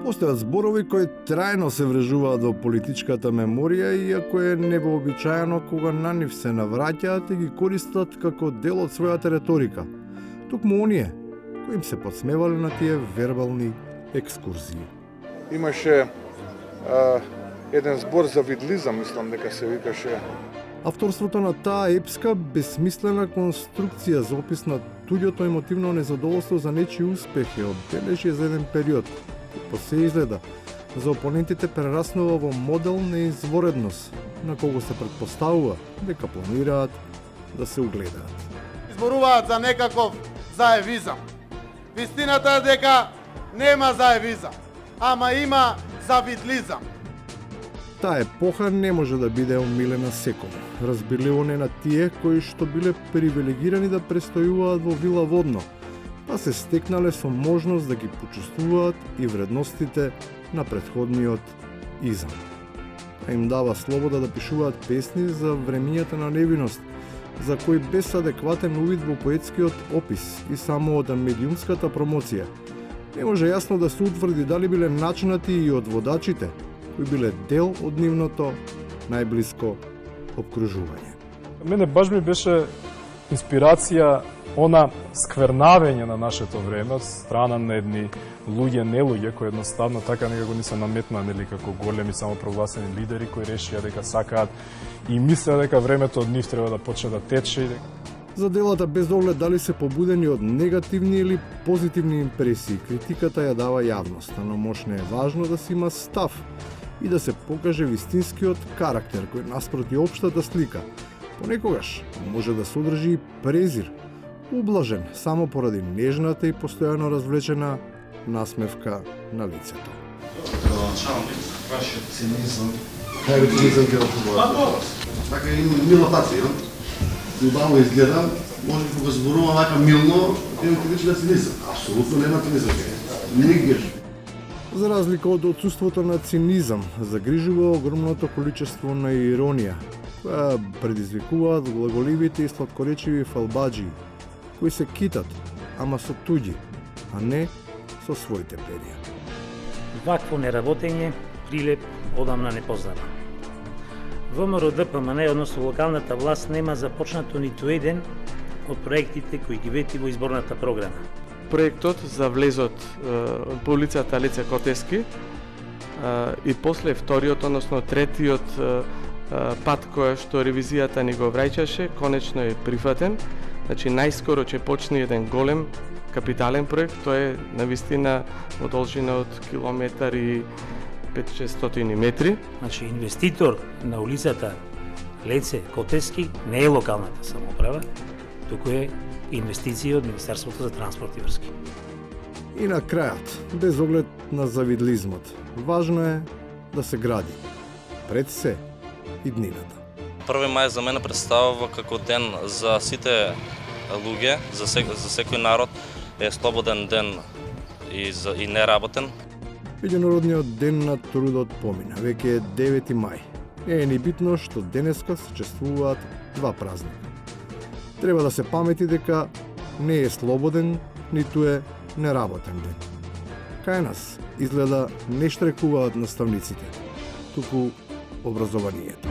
Постојат зборови кои трајно се врежуваат во политичката меморија, иако е невообичаено кога на нив се навраќаат и ги користат како дел од својата реторика. Токму оние кои им се подсмевале на тие вербални екскурзии. Имаше еден збор за видлизам, мислам дека се викаше. Авторството на таа епска, безсмислена конструкција за опис на туѓото емотивно незадоволство за нечи успех ја обележи за еден период. По се изгледа, за опонентите прераснува во модел на изворедност, на кого се предпоставува дека планираат да се угледаат. Изборуваат за некаков заевизам. Вистината е дека нема заевизам, ама има завидлизам. Таа епоха не може да биде омилена секој. Разбирливо не на тие кои што биле привилегирани да престојуваат во Вила Водно, па се стекнале со можност да ги почувствуваат и вредностите на претходниот изам. А им дава слобода да пишуваат песни за времињата на невиност, за кои без адекватен увид во поетскиот опис и само од медиумската промоција не може јасно да се утврди дали биле начинати и од водачите, кои биле дел од нивното најблиско обкружување. Мене баш ми беше инспирација она сквернавење на нашето време од страна на едни луѓе кои едноставно така некако ни се наметнаа нели како големи самопрогласени лидери кои решија дека сакаат и мислеа дека времето од нив треба да почне да тече. За делата без оглед дали се побудени од негативни или позитивни импресии, критиката ја дава јавноста, но можне е важно да се има став и да се покаже вистинскиот карактер кој наспроти општата слика. Понекогаш може да содржи и презир, ублажен само поради нежната и постојано развлечена насмевка на лицето. Началник, вашиот цинизам. Хајде цинизам ќе разговараме. Така и мила пација. Убаво изгледа, може кога зборува вака милно, има ти вичи да цинизам. Апсолутно нема цинизам. Нигде. За разлика од отсуството на цинизам, загрижува огромното количество на иронија, која предизвикуваат глаголивите и сладкоречиви фалбаджии, кои се китат, ама со туѓи, а не со своите перија. Вакво неработење прилеп одамна не познава. ВМРО ДПМН, односно локалната власт, нема започнато ниту еден од проектите кои ги вети во изборната програма. Проектот за влезот по улицата Алица Котески и после вториот, односно третиот пат која што ревизијата ни го враќаше, конечно е прифатен. Значи најскоро ќе почне еден голем капитален проект, тоа е навистина во должина од километар и 500-600 метри. Значи инвеститор на улицата Леце Котески не е локалната самоуправа, туку е инвестиција од Министерството за транспорт и врски. И на крајот, без оглед на завидлизмот, важно е да се гради. Пред се и днината. 1 мај за мене представува како ден за сите луѓе, за секој народ е слободен ден и неработен. Меѓународниот ден на трудот помина, веќе е 9 мај. Не е ни битно што денеска се чествуваат два празника. Треба да се памети дека не е слободен, ниту е неработен ден. Кај нас изгледа не штрекуваат наставниците, туку образованието.